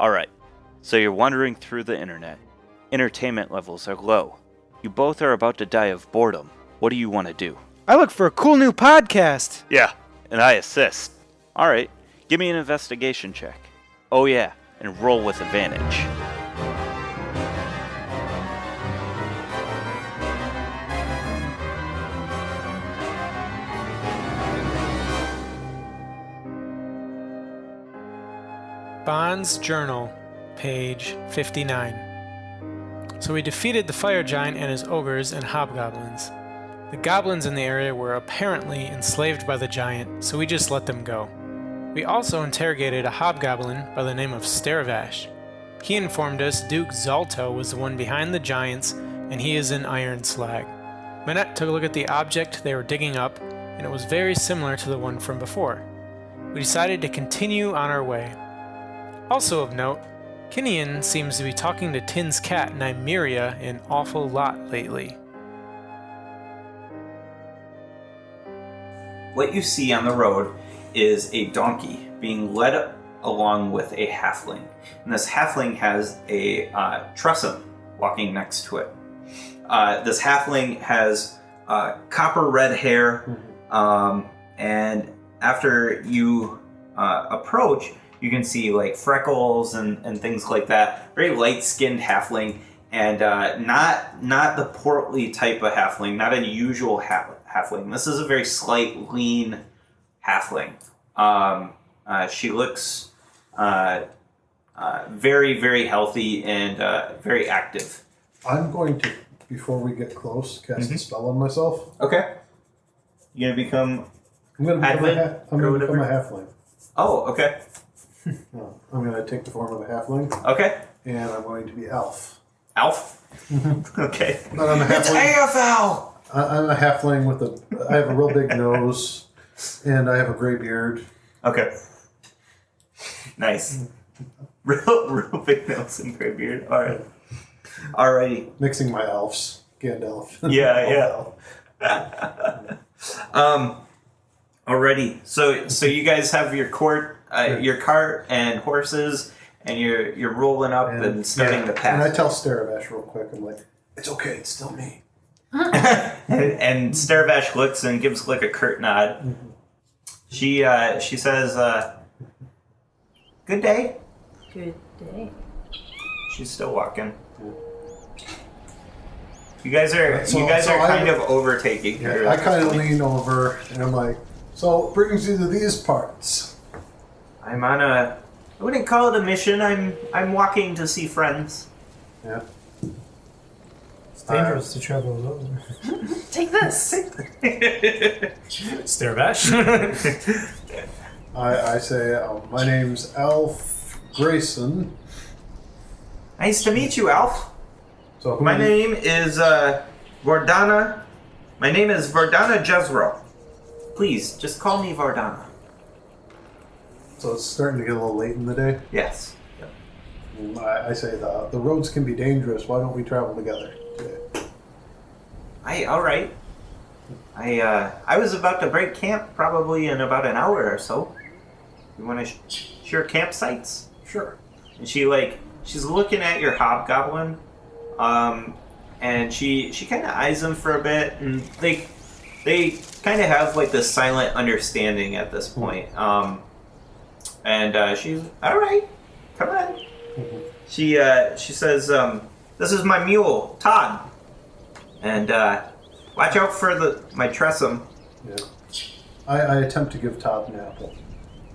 Alright, so you're wandering through the internet. Entertainment levels are low. You both are about to die of boredom. What do you want to do? I look for a cool new podcast. Yeah, and I assist. Alright, give me an investigation check. Oh yeah, and roll with advantage. Bond's Journal, page 59. So we defeated the fire giant and his ogres and hobgoblins. The goblins in the area were apparently enslaved by the giant, so we just let them go. We also interrogated a hobgoblin by the name of Staravash. He informed us Duke Zalto was the one behind the giants, and he is an iron slag. Manette took a look at the object they were digging up, and it was very similar to the one from before. We decided to continue on our way. Also of note, Kinian seems to be talking to Tin's cat Nymeria an awful lot lately. What you see on the road is a donkey being led along with a halfling. And this halfling has a Chasm walking next to it. This halfling has copper red hair, and after you approach, you can see like freckles and things like that. Very light-skinned halfling, and not the portly type of halfling, not a usual halfling. This is a very slight, lean halfling. She looks very, very healthy and very active. I'm going to, before we get close, cast a spell on myself. Okay. You're gonna become. I'm going to become a halfling. Oh, okay. No, I'm going to take the form of a halfling. Okay. And I'm going to be Elf. Alf? Okay. But I'm a halfling. It's AFL! I'm a halfling I have a real big nose, and I have a gray beard. Okay. Nice. Real big nose and gray beard. Alright. Alrighty. Mixing my elves. Gandalf. Yeah. Alrighty. So you guys have your court, your cart and horses, and you're rolling up and starting the path. And I tell Staravash real quick, I'm like, it's okay, it's still me. and Staravash looks and gives like a curt nod. Mm-hmm. She says, "Good day." Good day. She's still walking. You guys are kind of overtaking her. I kind of lean over and I'm like, so what brings you to these parts? I'm on I wouldn't call it a mission. I'm walking to see friends. Yeah. It's dangerous to travel alone. Take this. Staravash. I say, my name's Alf Grayson. Nice to meet you, Alf. So My name is Vardana. My name is Vardana Jezreel. Please, just call me Vardana. So it's starting to get a little late in the day. Yes. I say the roads can be dangerous. Why don't we travel together today? All right. I was about to break camp probably in about an hour or so. You want to share campsites? Sure. And she's looking at your hobgoblin, and she kind of eyes him for a bit, and they kind of have like this silent understanding at this point. And she's all right. Come on. Mm-hmm. She says, "This is my mule, Todd, and watch out for my Chasm." Yeah. I attempt to give Todd an apple.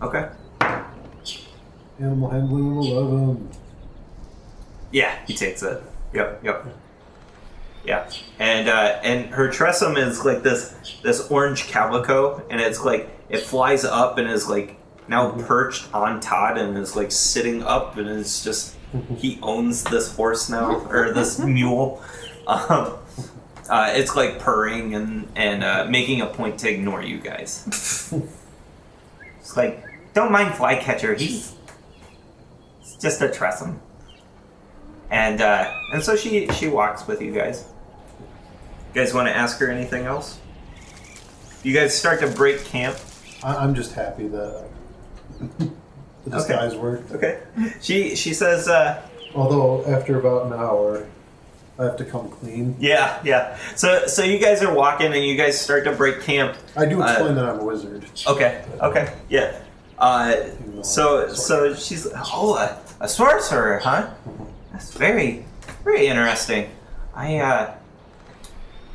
Okay. Animal handling 11. Yeah, he takes it. Yep. Yeah, and her Chasm is like this orange calico, and it's like it flies up and is like now perched on Todd and is like sitting up and is just he owns this horse now or this mule. It's like purring and making a point to ignore you guys. It's like, don't mind Flycatcher, he's just a Chasm. And so she walks with you guys. You guys want to ask her anything else? You guys start to break camp. I'm just happy that The disguise worked. Okay. She says, Although after about an hour, I have to come clean. yeah. So you guys are walking and you guys start to break camp. I do explain that I'm a wizard. Okay, yeah. So she's a sorcerer, huh? That's very, very interesting. I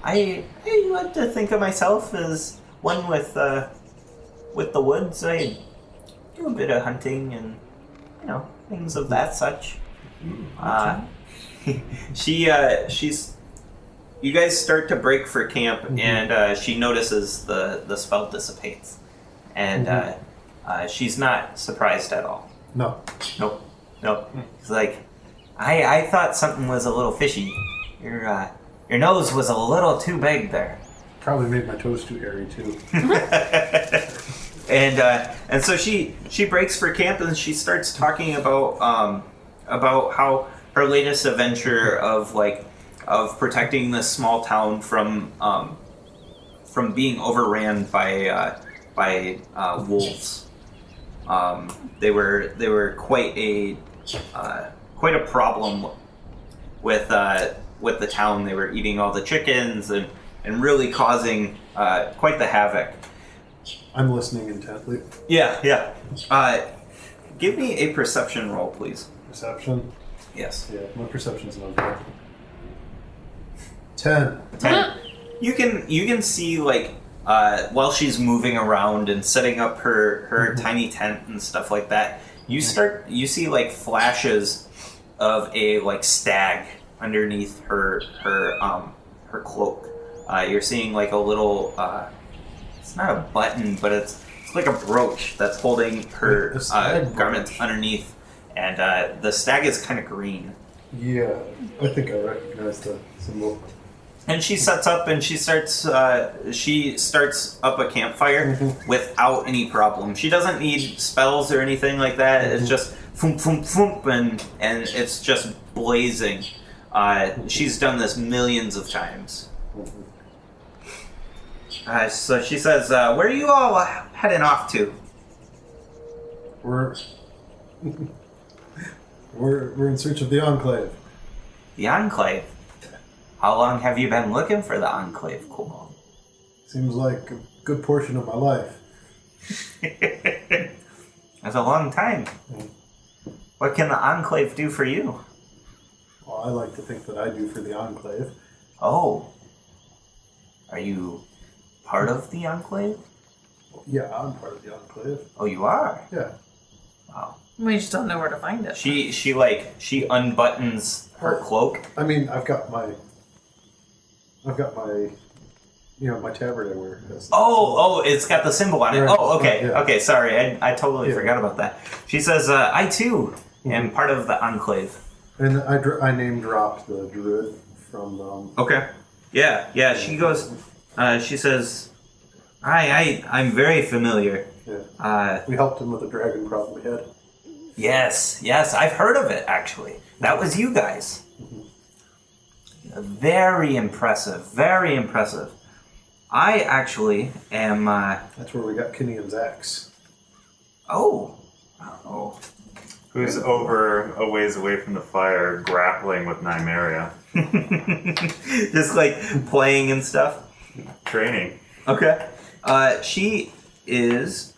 like to think of myself as one with the woods. I do a bit of hunting and things of that such. She's. You guys start to break for camp, and she notices the spell dissipates, and she's not surprised at all. No. Nope. It's like, I thought something was a little fishy. Your nose was a little too big there. Probably made my toes too hairy too. And so she breaks for camp, and she starts talking about how her latest adventure of protecting this small town from being overran by wolves. They were quite a problem with the town. They were eating all the chickens and really causing quite the havoc. I'm listening intently. Yeah. Give me a perception roll, please. Perception? Yes. Yeah, my perception's not good. 10. You can see while she's moving around and setting up her tiny tent and stuff like that, you see flashes of a stag underneath her cloak. You're seeing a little it's not a button, but it's like a brooch that's holding her garment underneath, and the stag is kind of green. Yeah, I think I recognize the symbol. And she sets up and she starts up a campfire without any problem. She doesn't need spells or anything like that. It's just foom foom foom and it's just blazing. She's done this millions of times. So she says, "Where are you all heading off to?" We're in search of the Enclave. The Enclave. How long have you been looking for the Enclave, Cobalt? Seems like a good portion of my life. That's a long time. What can the Enclave do for you? Well, I like to think that I do for the Enclave. Oh. Are you part of the Enclave? Yeah, I'm part of the Enclave. Oh, you are? Yeah. Wow. We just don't know where to find it. She unbuttons her cloak. I mean, I've got my my tabard I wear. Oh, it's got the symbol on it. Right. Oh, okay. Yeah. Okay, sorry. I totally forgot about that. She says, I too am part of the Enclave. And I name dropped the druid from. Okay. Yeah. She goes. She says, I'm very familiar. Yeah. We helped him with a dragon problem he had. Yes. I've heard of it actually. That was you guys. Very impressive. Very impressive. I actually am. That's where we got Kinian's axe. Oh. Who's over a ways away from the fire, grappling with Nymeria. Just playing and stuff. Training. Okay. She is.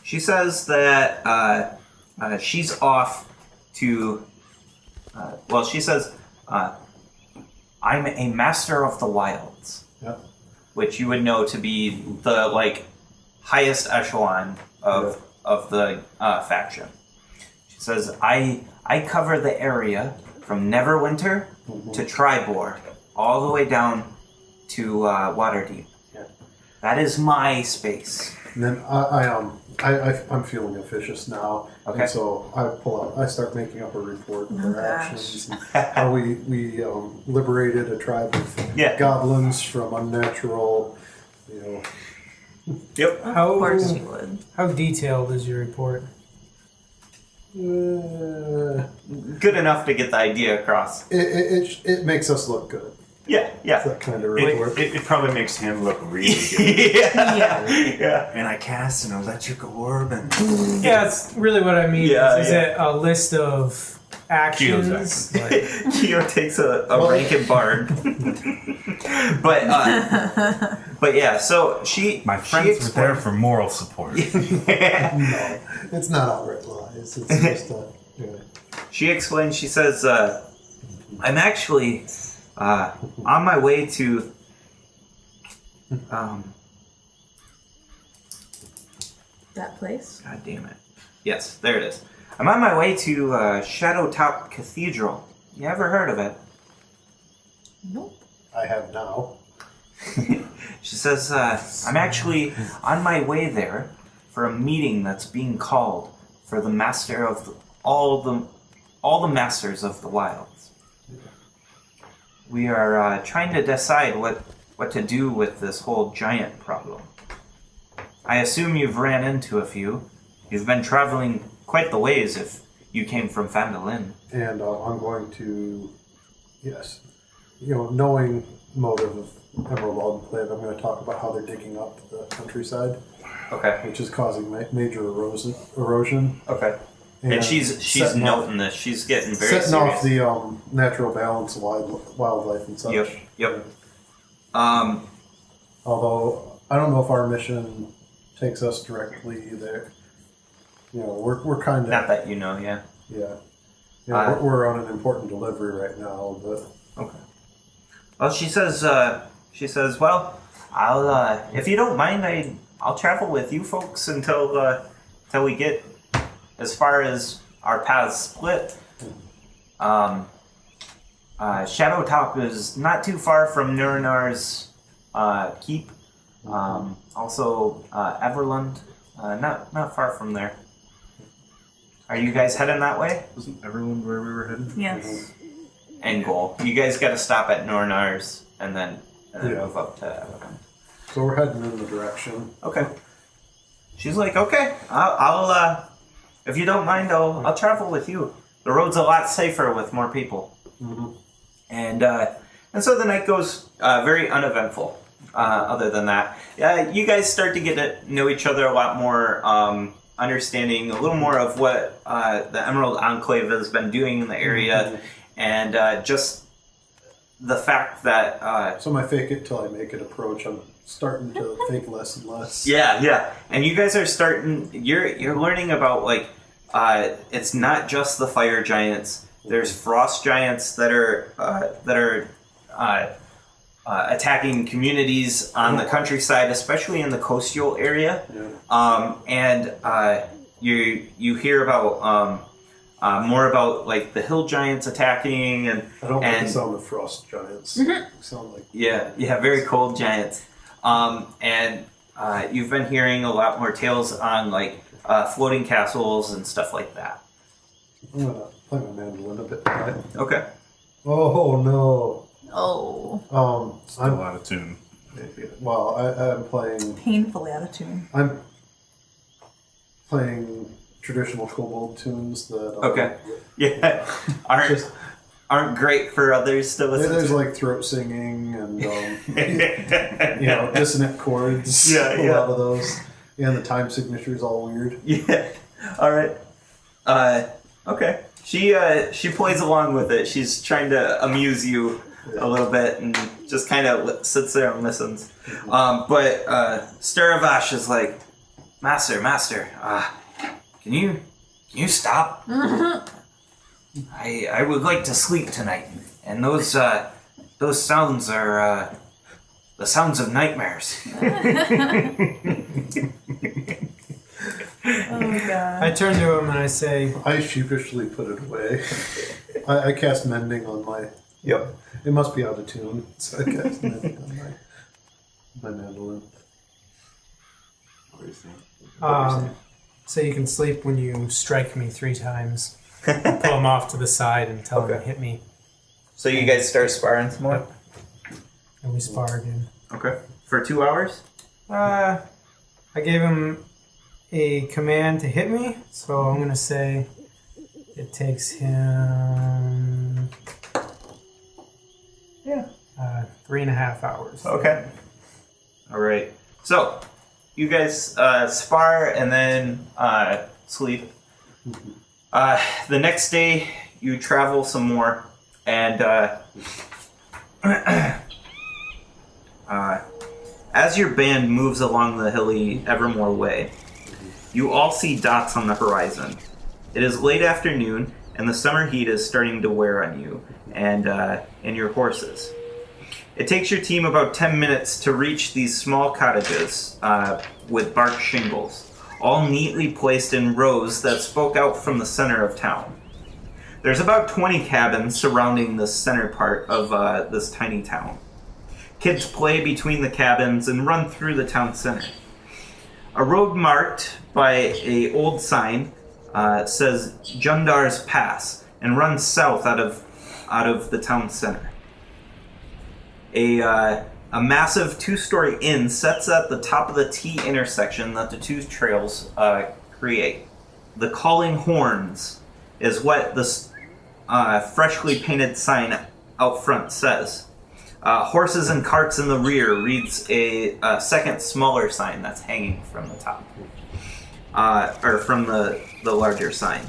She says that she's off to. She says, I'm a master of the wilds. Yep. Which you would know to be the highest echelon of the faction. She says, I cover the area from Neverwinter to Tribor, all the way down to Waterdeep. Yeah. That is my space. And then I'm feeling officious now. Okay. And so I start making up a report of our actions. And how we liberated a tribe of goblins from unnatural, Yep. Of course you would. How detailed is your report? Good enough to get the idea across. It makes us look good. Yeah, yeah. That kind of report. It probably makes him look really good. Yeah. And I cast an electrical orb and Yeah, it's really what I mean. Yeah, is it a list of actions? Like, Keo takes a Rankin Bard. But yeah, so my friends were there for moral support. No, it's not outright lies. It's just She explains, she says, I'm actually on my way to That place? God damn it. Yes, there it is. I'm on my way to Shadowtop Cathedral. You ever heard of it? Nope. I have now. She says, I'm actually on my way there for a meeting that's being called for the master of all the masters of the wilds. We are trying to decide what to do with this whole giant problem. I assume you've ran into a few. You've been traveling quite the ways if you came from Fandolin. And I'm going to, yes, knowing motive of Emerald Clan, I'm going to talk about how they're digging up the countryside, Okay. which is causing major erosion. Okay. And she's setting noting this. She's getting very setting serious. off the natural balance of wildlife and such. Yep. Although I don't know if our mission takes us directly there. We're kind of Not that you know, yeah. yeah. We're on an important delivery right now, but Okay. Well, she says, well, I'll, if you don't mind, I'll travel with you folks until we get as far as our paths split. Shadowtop is not too far from Nurinar's keep. Also, Everland, not far from there. Are you guys heading that way? Wasn't everyone where we were headed? Yes. End goal. You guys got to stop at Nurinar's and then Yeah. move up to Everland. so we're heading in the direction. Okay. She's like, okay, I'll if you don't mind, I'll travel with you. The road's a lot safer with more people. Mm-hmm. And so the night goes very uneventful. Other than that, you guys start to get to know each other a lot more, understanding a little more of what the Emerald Enclave has been doing in the area, and just the fact that So my fake it till I make it approach, I'm starting to fake less and less. Yeah. And you guys are starting. You're learning about it's not just the fire giants. There's frost giants that are attacking communities on the countryside, especially in the coastal area. Yeah. And you hear about more about like the hill giants attacking and I don't like the sound of frost giants. Sound like yeah, very cold giants. And you've been hearing a lot more tales on like floating castles and stuff like that. I'm gonna play my mandolin a bit tonight. Okay. Oh no. Oh. Still out of tune. Well, I'm playing. Painfully out of tune. I'm playing traditional kobold tunes that. Okay. Yeah. Aren't great for others to listen There's to. like throat singing and dissonant chords. Yeah, a yeah. lot of those. And the time signature's all weird. Yeah. All right. Okay. She plays along with it. She's trying to amuse you a little bit and just kind of sits there and listens. But Staravash is like, Master, can you stop? I would like to sleep tonight, and those sounds are the sounds of nightmares. Oh god. I turn to him and I say, I sheepishly put it away. I cast mending on my. Yep. It must be out of tune, so I cast mending on my mandolin. so you can sleep when you strike me 3 times. Pull him off to the side and tell him to hit me. So you guys start sparring some more? And we spar again. Okay. For 2 hours? I gave him a command to hit me, so I'm going to say it takes him... 3.5 hours. Okay. All right. So, you guys spar and then sleep. The next day, you travel some more, and as your band moves along the hilly Evermore Way, you all see dots on the horizon. It is late afternoon, and the summer heat is starting to wear on you and your horses. It takes your team about 10 minutes to reach these small cottages with bark shingles, all neatly placed in rows that spoke out from the center of town. There's about 20 cabins surrounding the center part of this tiny town. Kids play between the cabins and run through the town center. A road marked by an old sign says Jundar's Pass and runs south out of the town center. A massive 2-story inn sets at the top of the T intersection that the two trails create. The Calling Horns is what this freshly painted sign out front says. Horses and carts in the rear reads a second smaller sign that's hanging from the top, or from the larger sign.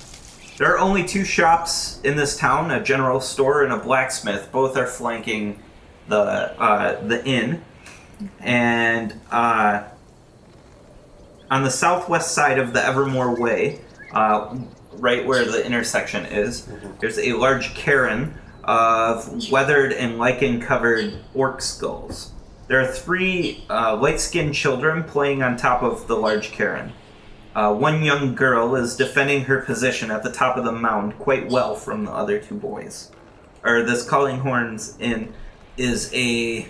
There are only 2 shops in this town, a general store and a blacksmith. Both are flanking the inn. And on the southwest side of the Evermore Way, right where the intersection is, there's a large cairn of weathered and lichen-covered orc skulls. There are 3 light-skinned children playing on top of the large cairn. One young girl is defending her position at the top of the mound quite well from the other 2 boys. This Calling Horns Inn is a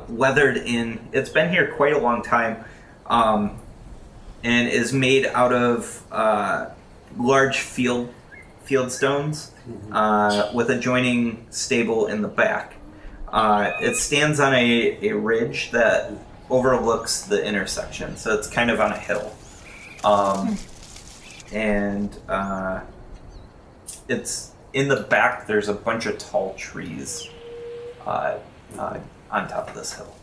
weathered inn. It's been here quite a long time, and is made out of large field stones with adjoining stable in the back. It stands on a ridge that overlooks the intersection, so it's kind of on a hill. And it's in the back. There's a bunch of tall trees on top of this hill.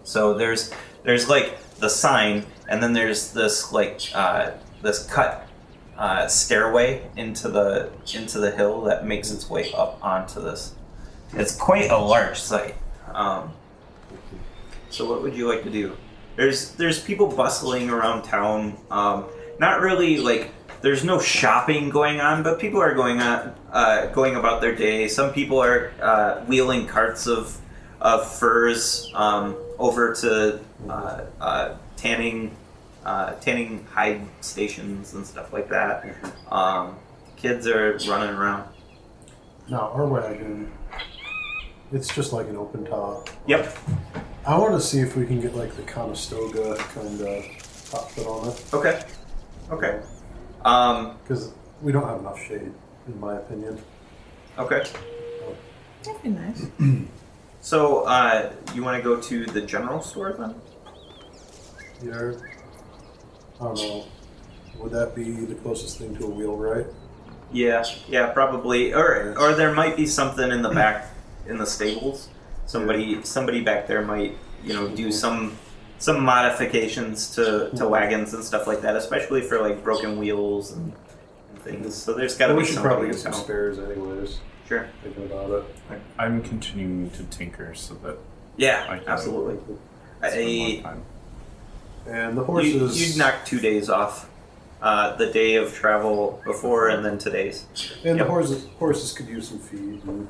So there's like the sign, and then there's this like this cut stairway into the hill that makes its way up onto this. It's quite a large site. So what would you like to do? There's people bustling around town. Not really like there's no shopping going on, but people are going about their day. Some people are wheeling carts of furs over to tanning hide stations and stuff like that. Kids are running around. Now, our wagon, it's just like an open top. Yep. I want to see if we can get like the Conestoga kind of top fit on it. Okay. Because we don't have enough shade, in my opinion. Okay. That'd be nice. So, you want to go to the general store then? Yeah. I don't know. Would that be the closest thing to a wheelwright? Yeah, probably. Or there might be something in the back in the stables. Somebody back there might, do some modifications to wagons and stuff like that, especially for like broken wheels and things. So there's got to be we should somebody probably in get some town. spares anyways. Sure. Thinking about it. I'm continuing to tinker so that Yeah, I can absolutely. spend more time. And the horses. You'd knock 2 days off. The day of travel before and then today's. And Yep. the horses could use some feed. And,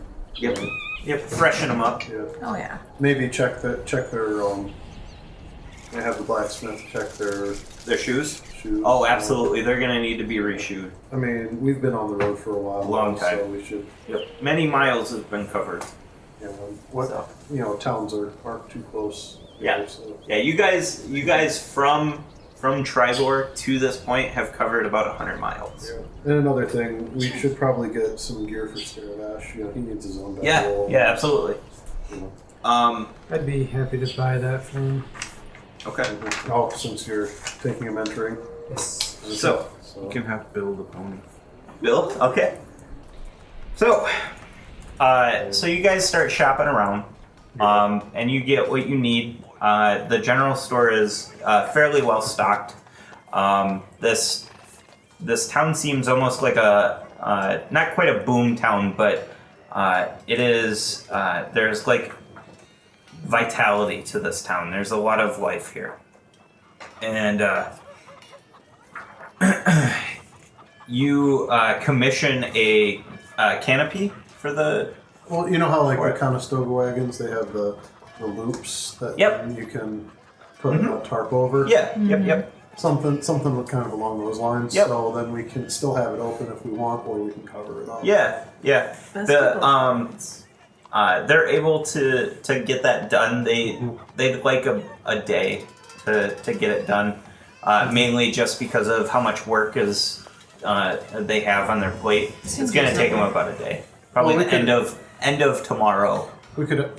Yep, freshen them up. Yeah. Oh yeah. Maybe check their. I have the blacksmith check their Their shoes? shoes. Oh, absolutely. They're going to need to be reshoed. I mean, we've been on the road for a while. Long now, time. So we should. Yep. Many miles have been covered. What So. towns aren't too close. Yeah. Here, so. Yeah, you guys from Tribor to this point have covered about 100 miles. Yeah. And another thing, we should probably get some gear for Staravash. He needs his own Yeah, battle. absolutely. I'd be happy to buy that from him. Okay. Oh, since you're taking a mentoring. Yes. So, You can have Bill the pony. Bill? Okay. So, So you guys start shopping around, and you get what you need. The general store is fairly well stocked. This town seems almost like a not quite a boom town, but it is. There's like vitality to this town. There's a lot of life here, and you commission a canopy for the. Well, you know how like the Conestoga wagons, they have the loops that you can put a tarp over. Yeah. Yep. Something kind of along those lines. Yep. So then we can still have it open if we want, or we can cover it up. Yeah. They're able to get that done. They'd like a day to get it done, mainly just because of how much work is they have on their plate. It's going to take them about a day, probably end of tomorrow. We could.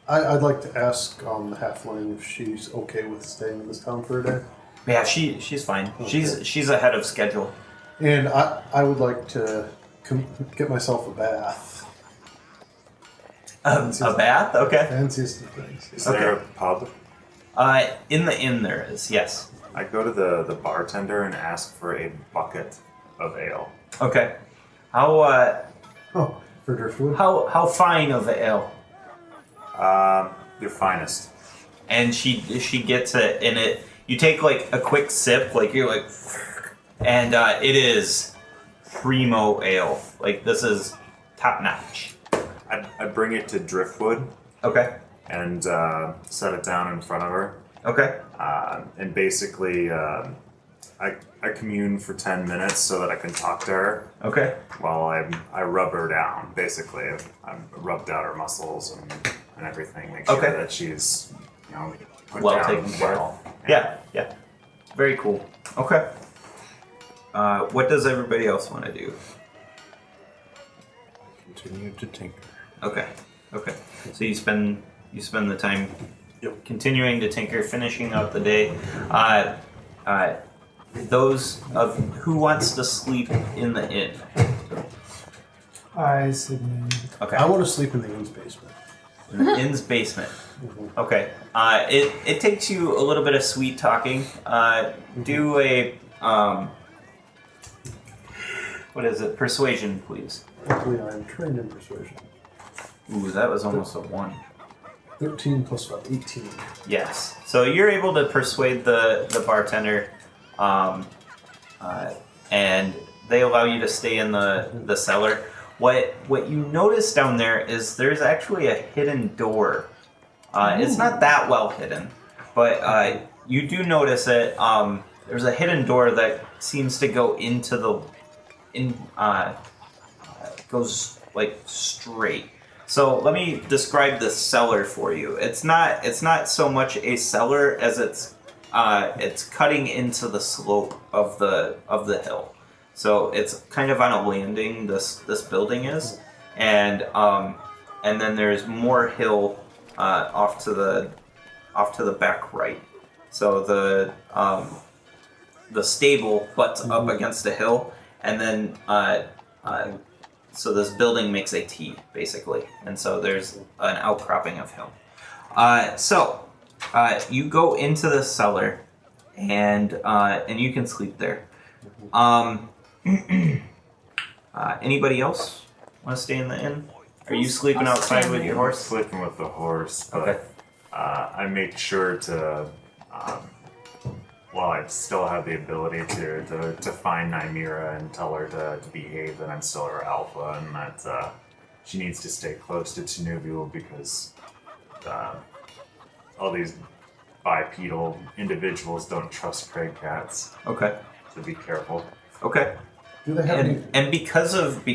I'd like to ask the halfling if she's okay with staying in this town for a day. Yeah, she's fine. Okay. She's ahead of schedule. And I would like to get myself a bath. A bath? Okay. Fanciest of things. Is there a pub? In the inn there is, yes. I go to the bartender and ask for a bucket of ale. Okay. How For driftwood? how fine of the ale? Your finest. And she gets it, and it. You take like a quick sip, like you're like, and it is primo ale. Like this is top notch. I bring it to Driftwood Okay. and set it down in front of her. Okay. And basically, I commune for 10 minutes so that I can talk to her Okay. while I rub her down. Basically, I rubbed out her muscles and everything. Make sure Okay. that she's put Well down taken care of. well. Yeah. Very cool. Okay. What does everybody else want to do? Continue to tinker. Okay. So you spend the time continuing to tinker, finishing out the day. Those of who wants to sleep in the inn. I submit. Okay. I want to sleep in the inn's basement. In the inn's basement. Okay. It takes you a little bit of sweet talking. Do a what is it? Persuasion, please. Luckily, I am trained in persuasion. Ooh, that was almost a 1. 13 plus 5, 18. Yes. So you're able to persuade the bartender, and they allow you to stay in the cellar. What you notice down there is there's actually a hidden door. It's not that well hidden, but you do notice it. There's a hidden door that seems to go into goes like straight. So let me describe the cellar for you. It's not so much a cellar as it's cutting into the slope of the hill. So it's kind of on a landing. This building is, and then there's more hill off to the back right. So the stable butts up against the hill, and then so this building makes a T basically, and so there's an outcropping of hill. So you go into the cellar, and you can sleep there. Anybody else want to stay in the inn? Are you sleeping outside with your horse? Sleeping with the horse, but Okay. I make sure to, while I still have the ability to find Nymira and tell her to behave, that I'm still her alpha, and that she needs to stay close to Tanubu because all these bipedal individuals don't trust prey cats, Okay. so be careful. Okay. Do they have any? And because of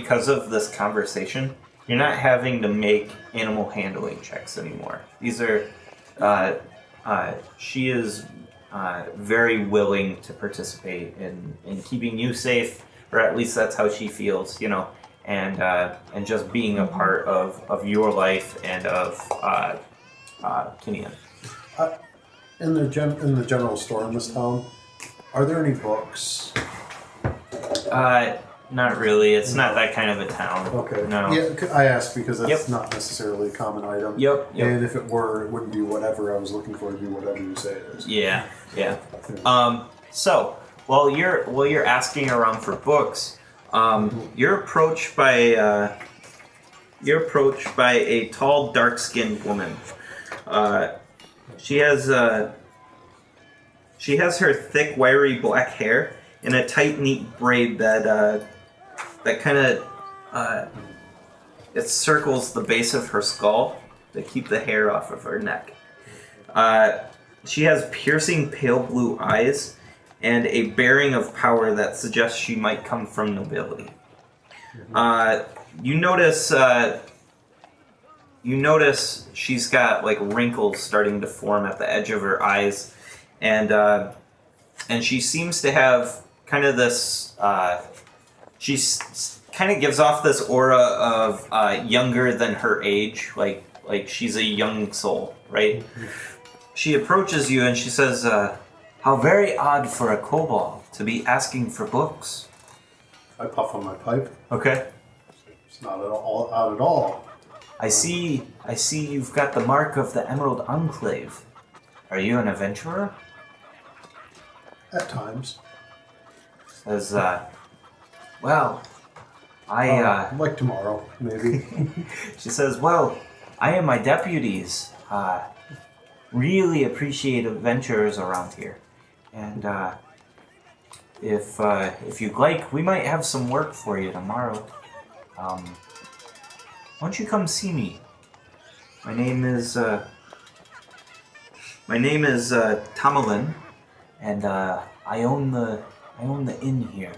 this conversation, you're not having to make animal handling checks anymore. These are she is very willing to participate in keeping you safe, or at least that's how she feels, and just being a part of your life and of Kinian. In the general store in this town, are there any books? Not really. It's not that kind of a town. Okay. No. Yeah, I asked because that's Yep. not necessarily a common item. Yep. And if it were, it wouldn't be whatever I was looking for. It'd be whatever you say it is. Yeah. So while you're asking around for books, you're approached by a tall, dark-skinned woman. She has her thick, wiry black hair in a tight, neat braid that kind of it circles the base of her skull to keep the hair off of her neck. She has piercing, pale blue eyes and a bearing of power that suggests she might come from nobility. You notice she's got like wrinkles starting to form at the edge of her eyes, and she seems to have kind of this. She's kind of gives off this aura of younger than her age, like she's a young soul, right? She approaches you and she says, "How very odd for a kobold to be asking for books." I puff on my pipe. Okay. It's not at all out at all. I see you've got the mark of the Emerald Enclave. Are you an adventurer? At times. Says, well, Like tomorrow, maybe. she says, well, I and my deputies, really appreciate adventurers around here. And, if you'd like, we might have some work for you tomorrow. Why don't you come see me? My name is Tamalin, and I own the inn here.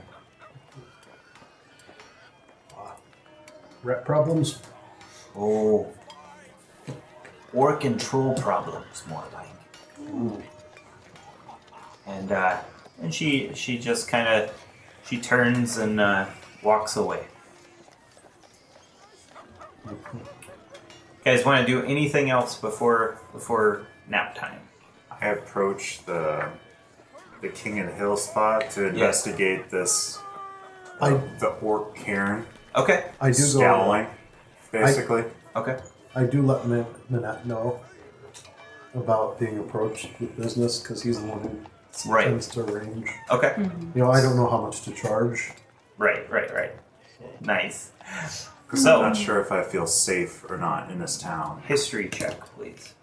Rat problems? Oh, orc and troll problems, more like. Ooh. And she just kind of she turns and walks away. You guys want to do anything else before nap time? I approach the King of the Hill spot to investigate this the orc cairn Okay. I do scowling, basically. Okay. I do let Minette know about being approached with business because he's the one who Right. tends to arrange. Okay. You know, I don't know how much to charge. Right. Nice. Because So- I'm not sure if I feel safe or not in this town. History check, please.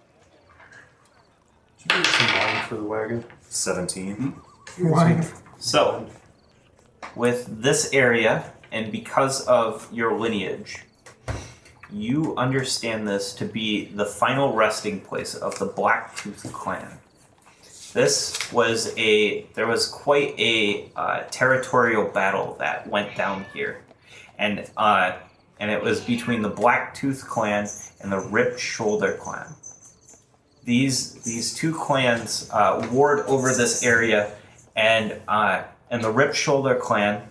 Should we get some wine for the wagon? 17. Wine. So, with this area, and because of your lineage, you understand this to be the final resting place of the Blacktooth clan. There was quite a territorial battle that went down here, and it was between the Blacktooth clan and the Ripped Shoulder clan. These two clans warred over this area, and the Ripped Shoulder clan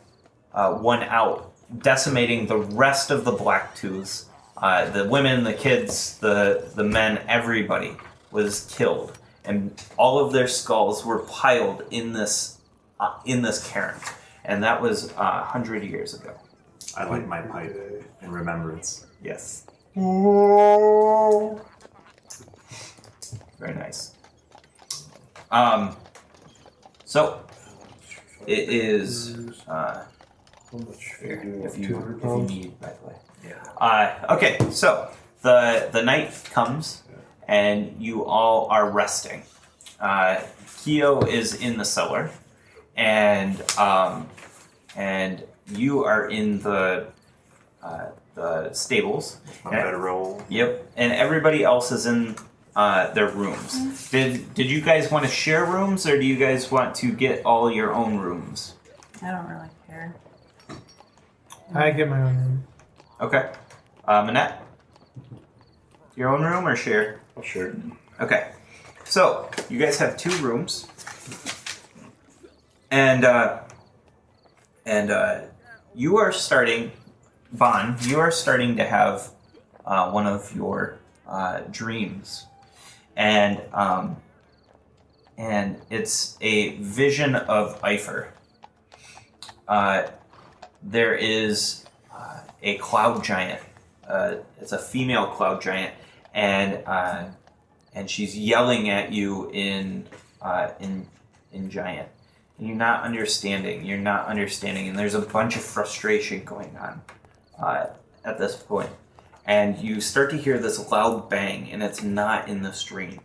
won out, decimating the rest of the Blacktooths. The women, the kids, the men, everybody was killed, and all of their skulls were piled in this cairn, and that was 100 years ago. I light my pipe in remembrance. Yes. Very nice. So it is How much? here, if 200 you pounds? need, by the way. Okay, so the night comes and you all are resting. Keo is in the cellar, and you are in the stables. My bedroll. Yep, and everybody else is in their rooms. Did you guys want to share rooms, or do you guys want to get all your own rooms? I don't really care. I get my own room. Okay. Manette? Your own room or share? I'll share. Okay. So, you guys have 2 rooms. And you are starting, Bon, you are starting to have one of your dreams. And it's a vision of Eifer. there is a cloud giant. It's a female cloud giant, and she's yelling at you in giant. And you're not understanding. And there's a bunch of frustration going on at this point. And you start to hear this loud bang, and it's not in the stream.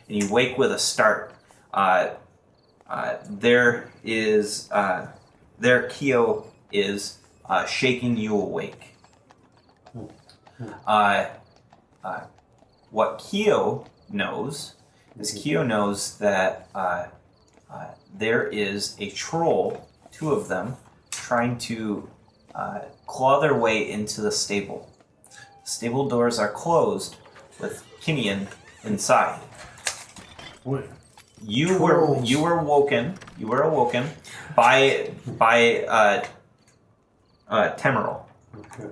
And you wake with a start. There Keo is shaking you awake. What Keo knows is that there is a troll, 2 of them, trying to claw their way into the stable. The stable doors are closed with Kinian inside. Wait. You were awoken by Temerl. Okay.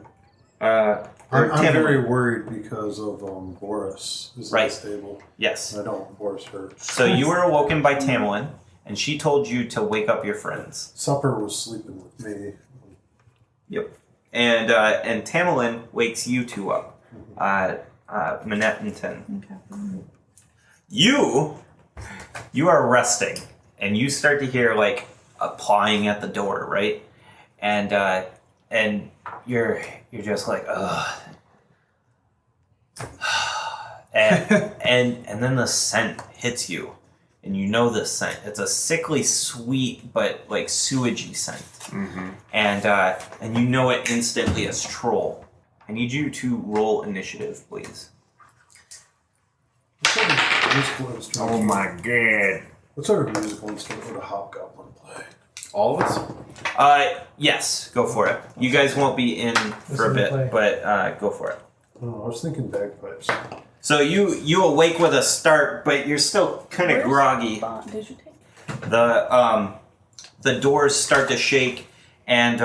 I'm very worried because of Boris is in the stable. Yes. I don't want Boris hurt. So you were awoken by Tamerlane, and she told you to wake up your friends. Supper was sleeping with me. Yep. And Tamerlane wakes you 2 up. Minette and Tin. Okay. You are resting, and you start to hear like a pawing at the door, right? And you're just like, ugh. and then the scent hits you, and you know this scent. It's a sickly sweet but like sewagey scent, and you know it instantly as troll. I need you to roll initiative, please. What sort of musical instrument? Oh my god. What sort of musical instrument would a hobgoblin play? All of us? Yes, go for it. You guys won't be in for a bit, but go for it. Oh, I was thinking bagpipes. So you awake with a start, but you're still kind of groggy. Did you take? The doors start to shake, and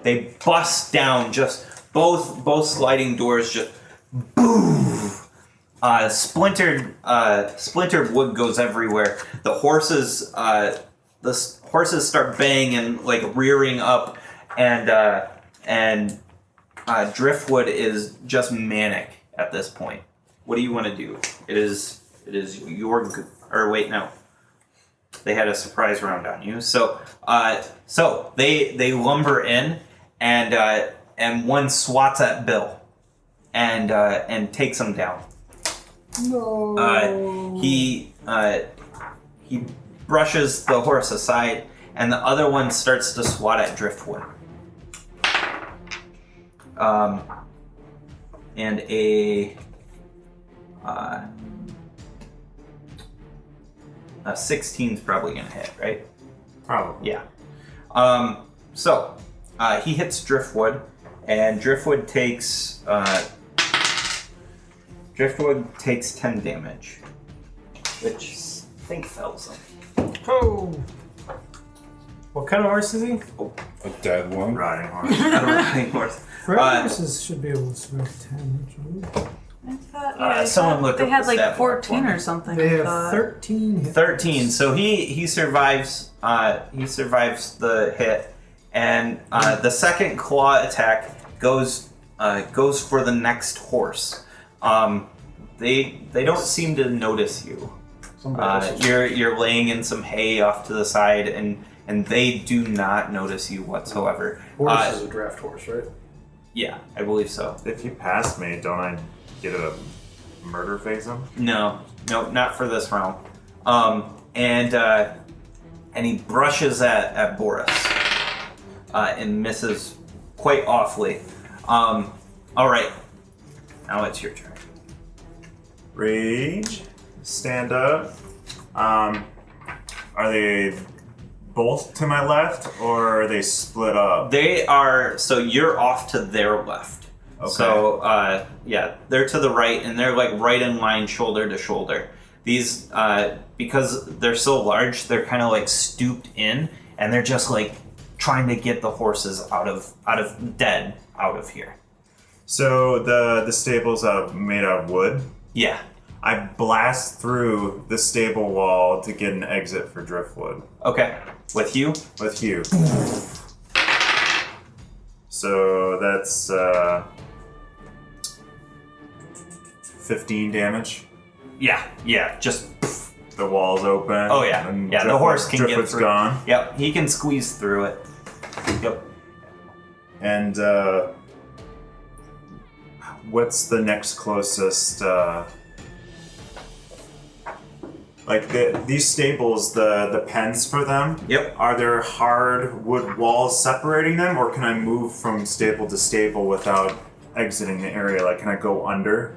they bust down. Just both sliding doors just boom. Splintered wood goes everywhere. The horses start banging, like rearing up, and Driftwood is just manic at this point. What do you want to do? It is your or wait, no. They had a surprise round on you. So they lumber in, and one swats at Bill and takes him down. No. He brushes the horse aside, and the other one starts to swat at Driftwood. And a 16's probably gonna hit, right? Probably. Yeah. So he hits Driftwood, and Driftwood takes 10 damage, which I think fells him. Oh! What kind of horse is he? A dead one? Riding horse. I don't know anymore. Red horses should be able to survive 10, right? I thought, someone look they up had the like stat block 14 for me. or something. They I have thought. 13 hit 13. So he survives. He survives the hit, and the second claw attack goes for the next horse. They don't seem to notice you. You're laying in some hay off to the side, and they do not notice you whatsoever. Horse is a draft horse, right? Yeah, I believe so. If you pass me, don't I get a murder phase him? No, not for this round. And he brushes at Boris and misses quite awfully. All right, now it's your turn. Rage. Stand up. Are they both to my left, or are they split up? They are. So you're off to their left. Okay. So yeah, they're to the right, and they're like right in line, shoulder to shoulder. These because they're so large, they're kind of like stooped in, and they're just like trying to get the horses out of here. So the stable's made out of wood. Yeah. I blast through the stable wall to get an exit for Driftwood. Okay. With you? With you. So that's 15 damage. Yeah, just. The wall's open. Oh yeah, and yeah. The horse can get Driftwood's through. gone. Yep, he can squeeze through it. Yep. And what's the next closest? These stables, the pens for them. Yep. Are there hard wood walls separating them, or can I move from stable to stable without exiting the area? Like, can I go under?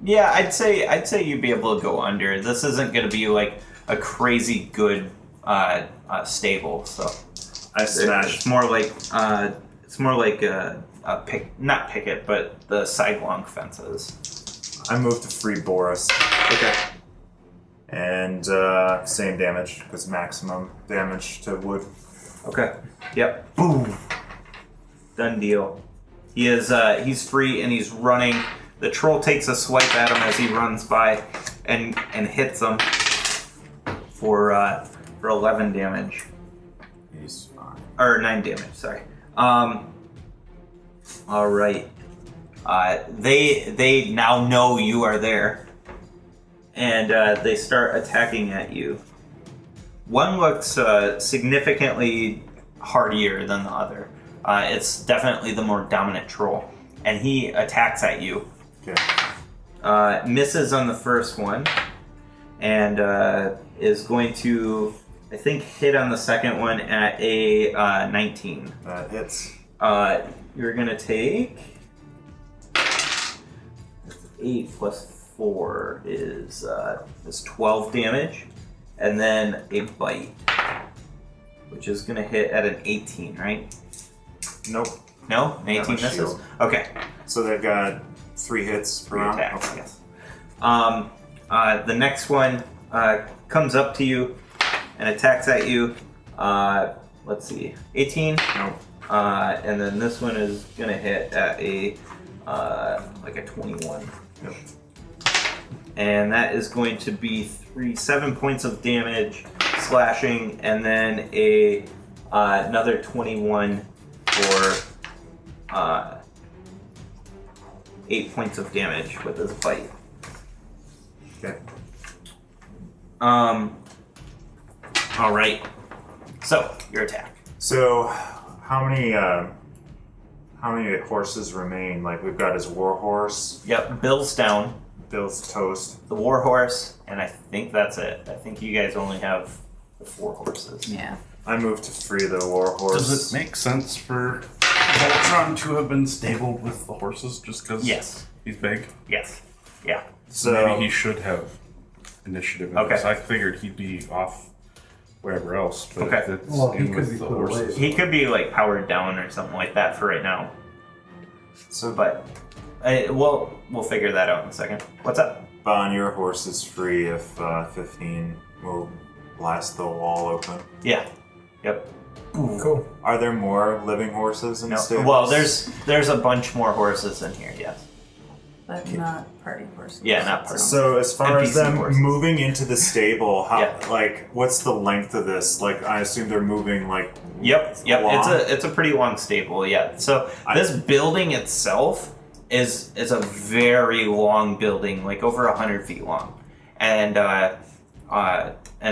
Yeah, I'd say you'd be able to go under. This isn't going to be like a crazy good stable, so I smashed. It's more like not picket, but the sidelong fences. I moved to free Boris. Okay. And same damage, because maximum damage to wood. Okay. Yep. Boom. Done deal. He is he's free and he's running. The troll takes a swipe at him as he runs by and hits him for 11 damage. He's fine. Or 9 damage, sorry. All right. They now know you are there, and they start attacking at you. One looks significantly hardier than the other. It's definitely the more dominant troll, and he attacks at you. Okay. Misses on the first one, and is going to, I think, hit on the second one at a 19. That hits. You're gonna take 8 plus 4 is 12 damage, and then a bite, which is gonna hit at an 18, right? Nope. No, an 18 That was misses. shield. Okay. So they've got 3 hits per 3 round. attacks. Okay. Yes. The next one comes up to you and attacks at you. Let's see, 18. Nope. And then this one is gonna hit at a like a 21. Yep. And that is going to be 7 points of damage, slashing, and then another 21 for 8 points of damage with his bite. Okay. All right. So your attack. So, how many horses remain? Like, we've got his war horse, Yep. Bill's down. Bill's toast. The war horse, and I think that's it. I think you guys only have the 4 horses. Yeah. I moved to free the war horse. Does it make sense for Voltron to have been stable with the horses just because Yes. he's big? Yes. Yeah. So Maybe he should have initiative in Okay. this. I figured he'd be off wherever else, but Okay. if it's Well, he in could with be the put away. horses. He could be like powered down or something like that for right now. But we'll figure that out in a second. What's up? Bon, your horse is free if 15 will blast the wall open. Yeah. Yep. Cool. Are there more living horses in the No. stables? Well, there's a bunch more horses in here. Yes. But not party horses. Yeah, not party. So as far as NPC them horses. moving into the stable, how Yeah. like what's the length of this? Like I assume they're moving like Yep. long? It's a pretty long stable. Yeah. So this building itself is a very long building, like over 100 feet long, and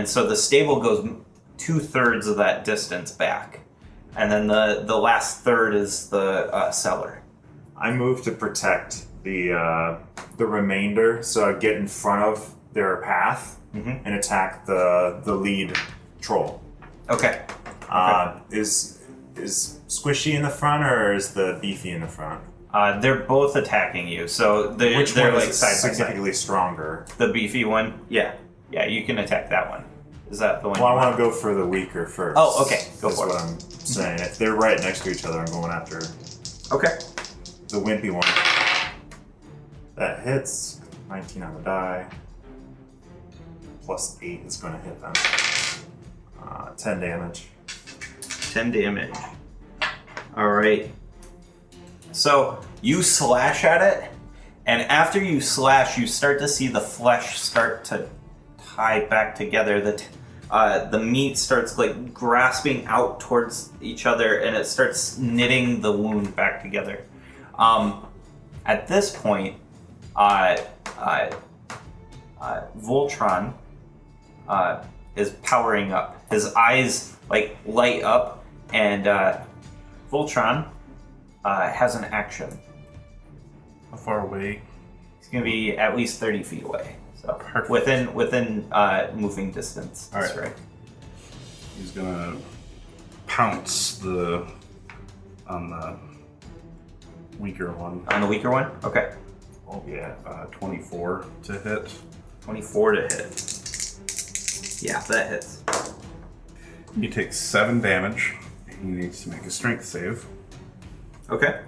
so the stable goes 2/3 of that distance back, and then the last third is the cellar. I move to protect the remainder, so I get in front of their path and attack the lead troll. Okay. Is Squishy in the front or is the Beefy in the front? They're both attacking you, so they're Which one like is side by side. significantly stronger? The beefy one, yeah, you can attack that one. Is that the one? Well, I you want to go for the weaker first. Oh, okay. Go That's for what it. I'm saying. If they're right next to each other, I'm going after Okay. the wimpy one. That hits. 19 on the die. Plus 8 is going to hit them. 10 damage. 10 damage. All right. So you slash at it, and after you slash, you start to see the flesh start to tie back together. the meat starts like grasping out towards each other, and it starts knitting the wound back together. At this point, Voltron is powering up. His eyes like light up, and Voltron has an action. How far away? He's gonna be at least 30 feet away. So Perfect. within moving distance. All That's right. right. He's gonna pounce on the weaker one. On the weaker one? Okay. Oh yeah. 24 to hit. 24 to hit. Yeah, that hits. He takes 7 damage. He needs to make a strength save. Okay.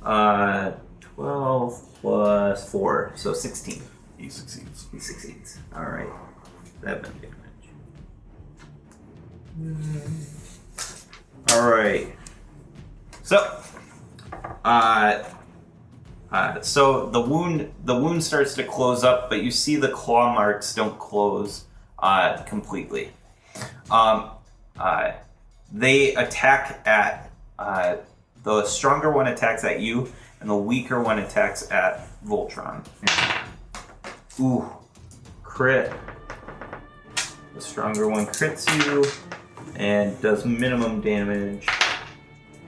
12 plus 4, so 16. He succeeds. He succeeds. Alright. 7 damage. Alright. So, so the wound starts to close up, but you see the claw marks don't close completely. They attack at the stronger one attacks at you, and the weaker one attacks at Voltron. Ooh, crit. The stronger one crits you and does minimum damage,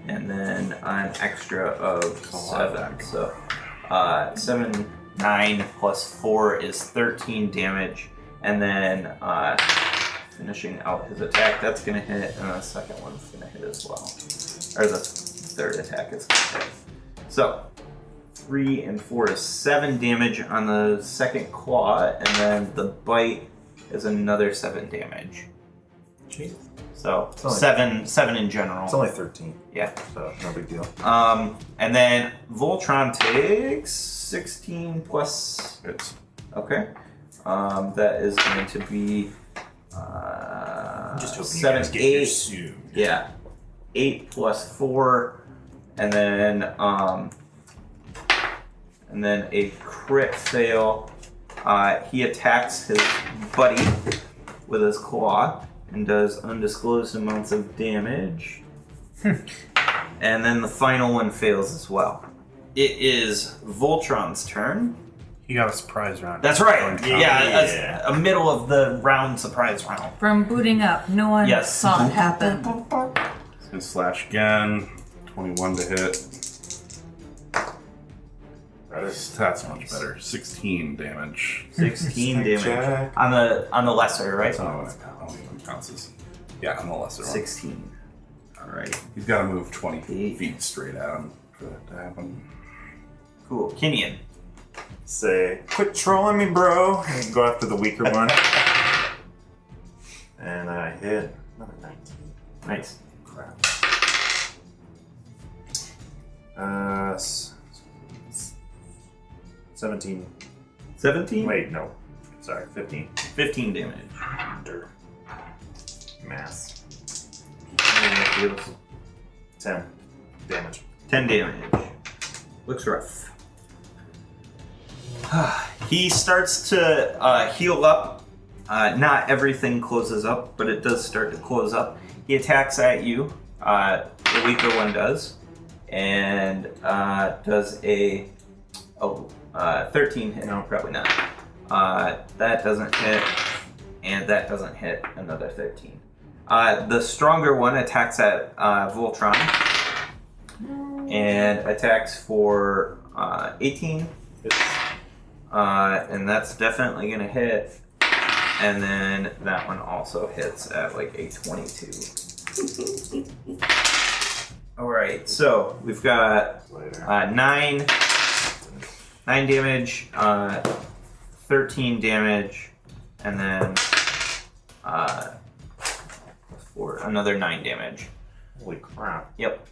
and then an extra of 7. So 7, 9 plus 4 is 13 damage, and then finishing out his attack, that's gonna hit, and the second one's gonna hit as well. Or the third attack is gonna hit. So 3 and 4 is 7 damage on the second claw, and then the bite is another 7 damage. Jeez. So It's only- 7 in general. It's only 13, Yeah. so no big deal. And then Voltron takes 16 plus. It's Okay. That is going to be Just hoping 7, you guys get 8. your suit. Yeah. 8 plus 4, and then a crit fail. He attacks his buddy with his claw and does undisclosed amounts of damage. And then the final one fails as well. It is Voltron's turn. he got a surprise round. That's right. Yeah. Yeah, a middle of the round surprise round. From booting up, no one Yes. saw it happen. He's gonna slash again. 21 to hit. That's much better. 16 damage. 16 damage Jack. on the lesser, right? That's not what I don't even count as. Yeah, on the lesser one. 16. All right. He's got to move 20 Eight. feet straight at him for that to happen. Cool. Kenyan. Say, quit trolling me, bro. And go after the weaker one. And I hit another 19. Nice. Crap. 17. 17? Wait, no. Sorry, 15. 15 damage. Under. Mass. 10 damage. 10 damage. Looks rough. He starts to heal up. Not everything closes up, but it does start to close up. He attacks at you. The weaker one does. And does a 13 hit. No, probably not. That doesn't hit. And that doesn't hit. Another 13. The stronger one attacks at Voltron. And attacks for 18. And that's definitely going to hit. And then that one also hits at like a 22. Alright, so we've got 9 damage, 13 damage, and then for another 9 damage. Holy crap. Yep.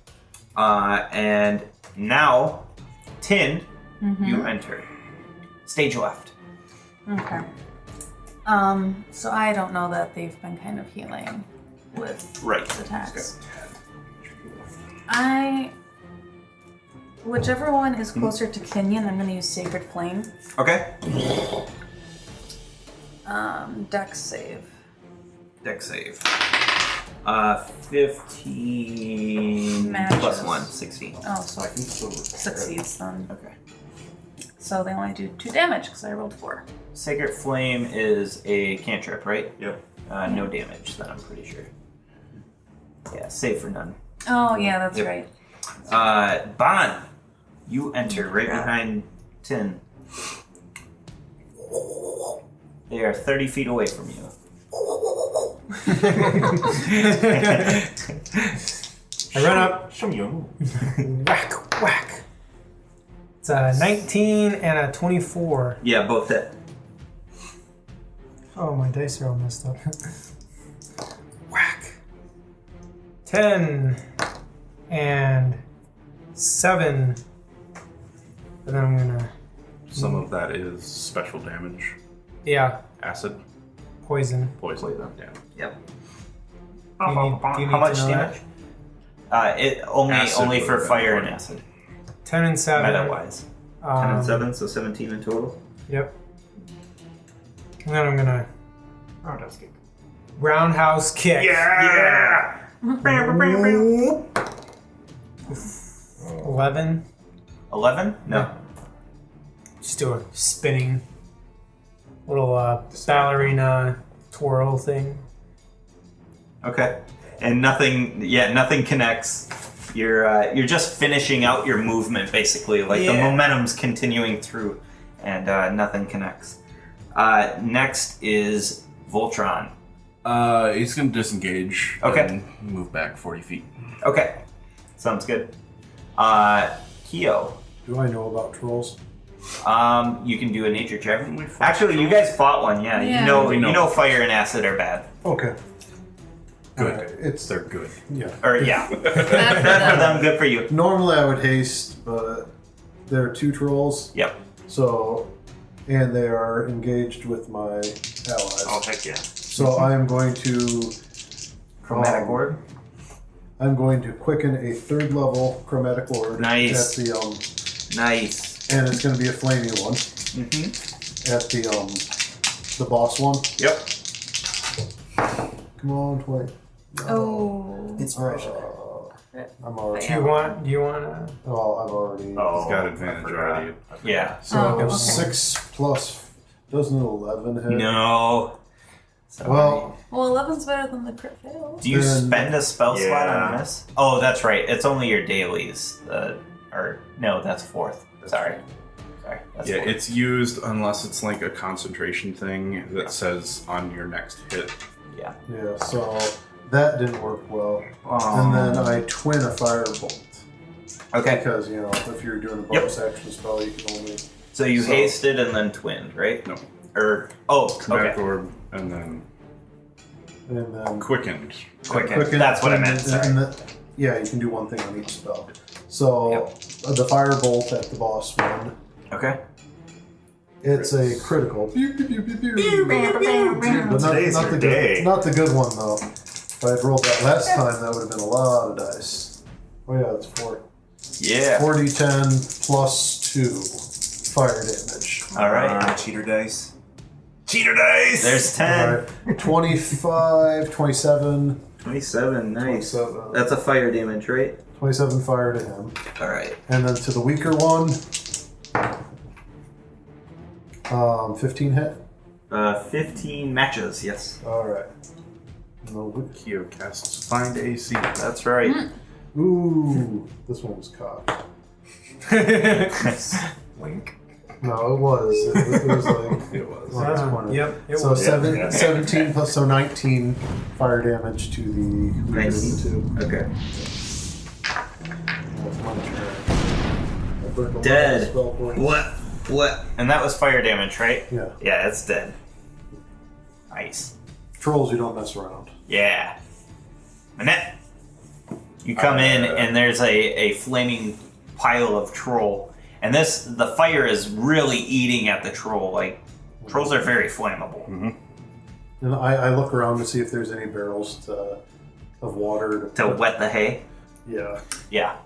And now, Tin, you enter. Stage left. Okay. So I don't know that they've been kind of healing with Right. attacks. Whichever one is closer to Kenyan, I'm going to use Sacred Flame. Okay. Dex save. Dex save. 15 Matches. plus 1, 16. Oh, so it succeeds then. Okay. So they only do 2 damage because I rolled 4. Sacred Flame is a cantrip, right? Yep. No damage, then I'm pretty sure. Yeah, save for none. Oh, yeah, that's Yep. right. Bon, you enter right behind Tin. They are 30 feet away from you. I run up, Show me your move. whack, whack. It's a 19 and a 24. Yeah, both hit. Oh, my dice are all messed up. Whack. 10 and 7. And then I'm gonna, Some of that is special damage. yeah, Acid, poison. poison. Yeah. Yep. Do you need How much to know damage? It only Acid only would for have been fire and 20. acid. 10 and 7. Meta wise. 10 and 7, so 17 in total. Yep. And then I'm gonna Roundhouse kick. roundhouse kick. Yeah! 11. 11? No. Just do a spinning little ballerina twirl thing. Okay. And nothing connects. You're just finishing out your movement basically. Like the Yeah. momentum's continuing through and nothing connects. Next is Voltron. He's gonna disengage. Okay. And move back 40 feet. Okay. Sounds good. Kyo. Do I know about trolls? You can do a nature check. Actually, you guys fought one, yeah. Yeah. You know fire and acid are bad. Okay. Good. It's They're good. yeah. Or yeah. Bad for Bad for them. them, good for you. Normally I would haste, but there are 2 trolls, Yep. so and they are engaged with my allies. Oh, heck yeah. So I am going to Chromatic orb. I'm going to quicken a 3rd level chromatic orb. Nice. At the Nice. and it's going to be a flaming one Mm-hmm. at the boss one. Yep. Come on, 20. Oh. Inspiration. I'm already. Do you want to? Oh, I've already. Oh, He's got I advantage forgot. already. Yeah. So Oh, okay. 6 plus. Doesn't 11 hit? No. Sorry. Well, Well, 11's better than the crit fail. do you then- spend a spell slot on Yeah. this? Oh, that's right. It's only your dailies. Or no, that's 4th. Sorry. That's Yeah, 4th. it's used unless it's like a concentration thing that says on your next hit. Yeah. yeah. So that didn't work well. Oh. And then I twin a firebolt Okay. because if you're doing a bonus action spell, you can only. So you So- hasted and then twinned, right? No. Okay. Orb, and then And then quickened. Quicken. That's what I meant. Sorry. Yeah, you can do one thing on each spell. So the firebolt at the boss one, Okay. it's a critical. But Today's not your the day. good, not the good one though. If I had rolled that last time, that would have been a lot of dice. Oh yeah, it's 4. Yeah. 4d10 plus 2 fire damage. All right. Cheater dice. Cheater dice! There's 10. Alright, 25, 27, 27. Nice. 27. That's a fire damage, right? 27 fire to him. All right. And then to the weaker one, 15 hit. 15 matches. Yes. Alright. Kyo casts Find AC. That's right. Ooh, this one was cocked. Wink. No, it was. It was like. It was. Well, that's one. Yep, it So was. 17 plus, so 19 fire damage to the weaker 19. two. Okay. That's my turn. I burned a lot of Dead. spell points. What? And that was fire damage, right? Yeah. Yeah, it's dead. Nice. Trolls, you don't mess around. Yeah. Manette. You come in and there's a flaming pile of troll. And the fire is really eating at the troll. Like, trolls are very flammable. And I look around to see if there's any barrels of water To wet the hay? Yeah. Yeah.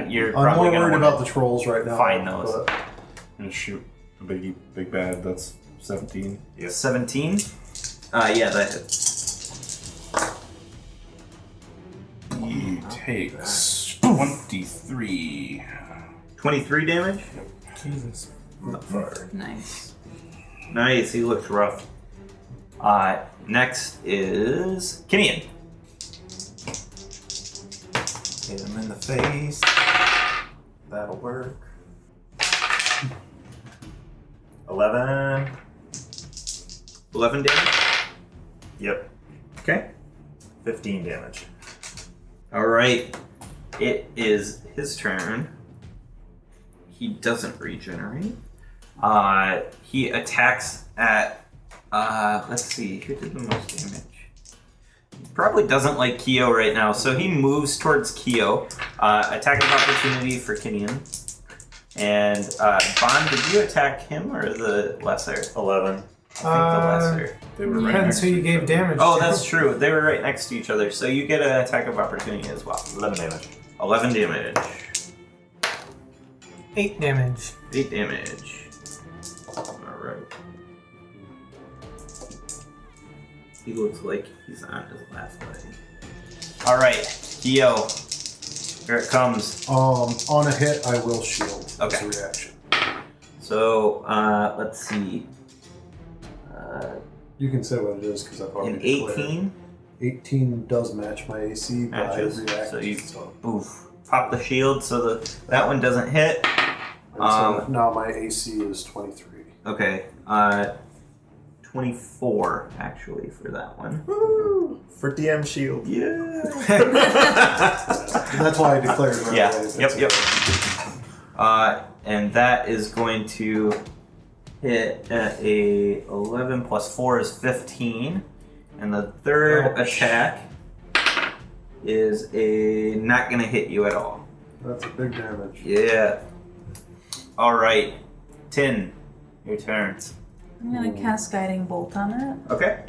You're I'm probably more gonna worried wanna about the trolls right now. find those. but- And shoot a big bad that's 17. Yep. 17. Yeah, that hits. He takes 23. 23 damage. Jesus. Nice. Nice. He looks rough. Next is Kinian. Hit him in the face. That'll work. 11. 11 damage. Yep. Okay. 15 damage. All right. It is his turn. He doesn't regenerate. He attacks at. Let's see. Who did the most damage? He probably doesn't like Keo right now, so he moves towards Keo. Attack of opportunity for Kinian. And Bond, did you attack him or the lesser? 11. I think the lesser. They were right Depends next who to you each gave other. damage Oh, to. that's true. They were right next to each other, so you get an attack of opportunity as well. 11 damage. 11 damage. 8 damage. 8 damage. Alright. He looks like he's on his last leg. Alright, Dio. Here it comes. On a hit, I will shield Okay. as a reaction. So, let's see. You can say what it is because I've already An declared. 18 18 does match my AC matches. by reaction. So you oof, pop the shield so that one doesn't hit. And so now my AC is 23. Okay, 24 actually for that one. Woo! For DM shield. Yeah. That's why I declared right Yeah. away. Yep. And that is going to hit at a 11 plus 4 is 15. And the third attack is not going to hit you at all. That's a big damage. Yeah. All right. Tin, your turn. I'm gonna cast Guiding Bolt on it. Okay.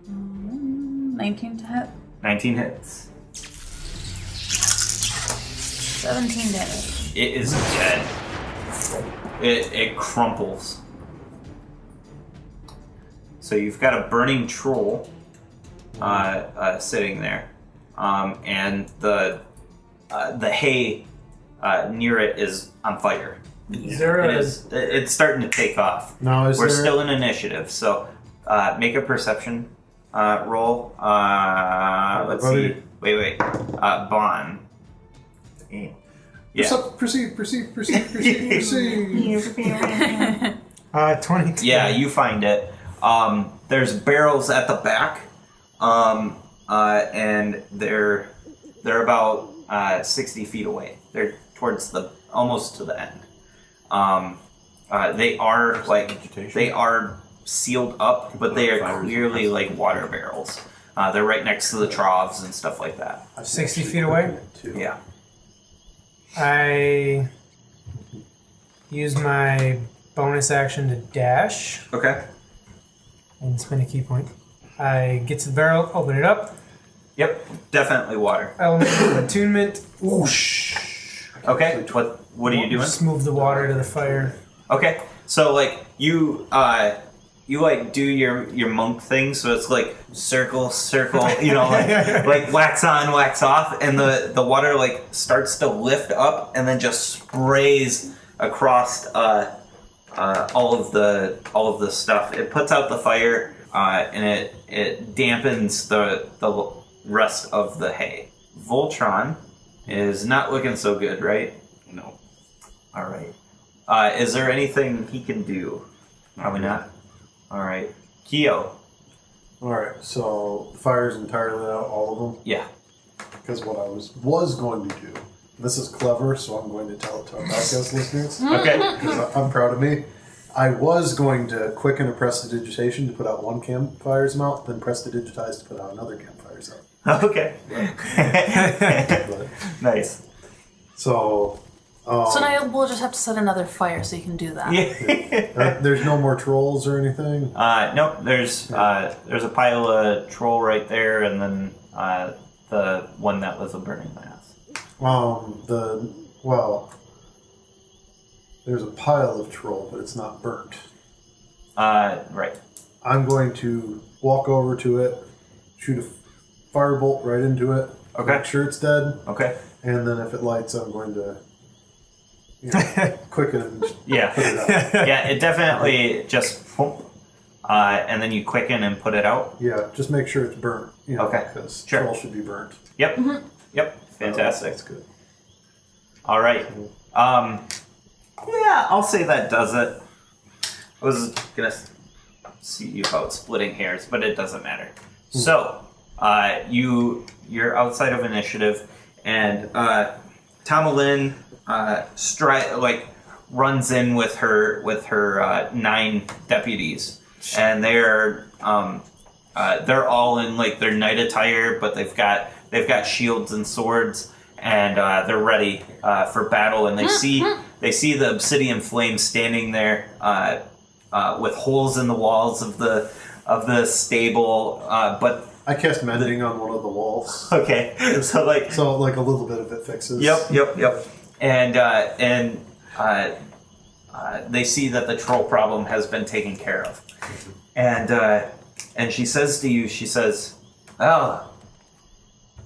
19 to hit. 19 hits. 17 damage. It is dead. It crumples. So you've got a burning troll sitting there, and the hay near it is on fire. Is there It a is. It's starting to take off. Now, We're still in initiative, so make a perception roll. Let's see. Wait. Bond. Yeah. Proceed. 22? Yeah, you find it. There's barrels at the back, and they're about 60 feet away. They're towards almost to the end. They are sealed up, but they are clearly like water barrels. They're right next to the troughs and stuff like that. 60 feet away? Yeah. I use my bonus action to dash Okay. and spend a key point. I get to the barrel, open it up. Yep. Definitely water. Element of attunement. Whoosh. Okay. What are you doing? Just move the water to the fire. Okay, so like you like do your monk thing, so it's like circle, you know, like wax on, wax off, and the water like starts to lift up and then just sprays across all of the stuff. It puts out the fire and it dampens the rest of the hay. Voltron is not looking so good, right? No. All right. Is there anything he can do? Probably not. All right. Keo. Alright, so the fire's entirely out, all of them? Yeah. Because what I was going to do, this is clever, so I'm going to tell it to our podcast listeners. Okay. Because I'm proud of me. I was going to quicken a prestidigitation to put out one campfire's amount, then prestidigitize to put out another campfire's out. Okay. But, Nice. so... So now we'll just have to set another fire so you can do that. Yeah. there's no more trolls or anything? Nope. There's a pile of troll right there, and then the one that was a burning mass. there's a pile of troll, but it's not burnt. Right. I'm going to walk over to it, shoot a firebolt right into it, Okay. make sure it's dead, Okay. and then if it lights, I'm going to quicken and Yeah. put it out. Yeah, it definitely just, and then you quicken and put it out. Yeah, just make sure it's burnt. Okay. Because Sure. troll should be burnt. Yep. Yep. Fantastic. That's good. All right. Yeah, I'll say that does it. I was gonna see about splitting hairs, but it doesn't matter. So, you're outside of initiative, and Tamalyn runs in with her 9 deputies, and they're all in like their knight attire, but they've got shields and swords, and they're ready for battle. And they see the obsidian flame standing there with holes in the walls of the stable, but I cast mending on one of the walls. okay, so like So like a little bit of it fixes. Yep. And they see that the troll problem has been taken care of, and she says to you, she says, "Oh,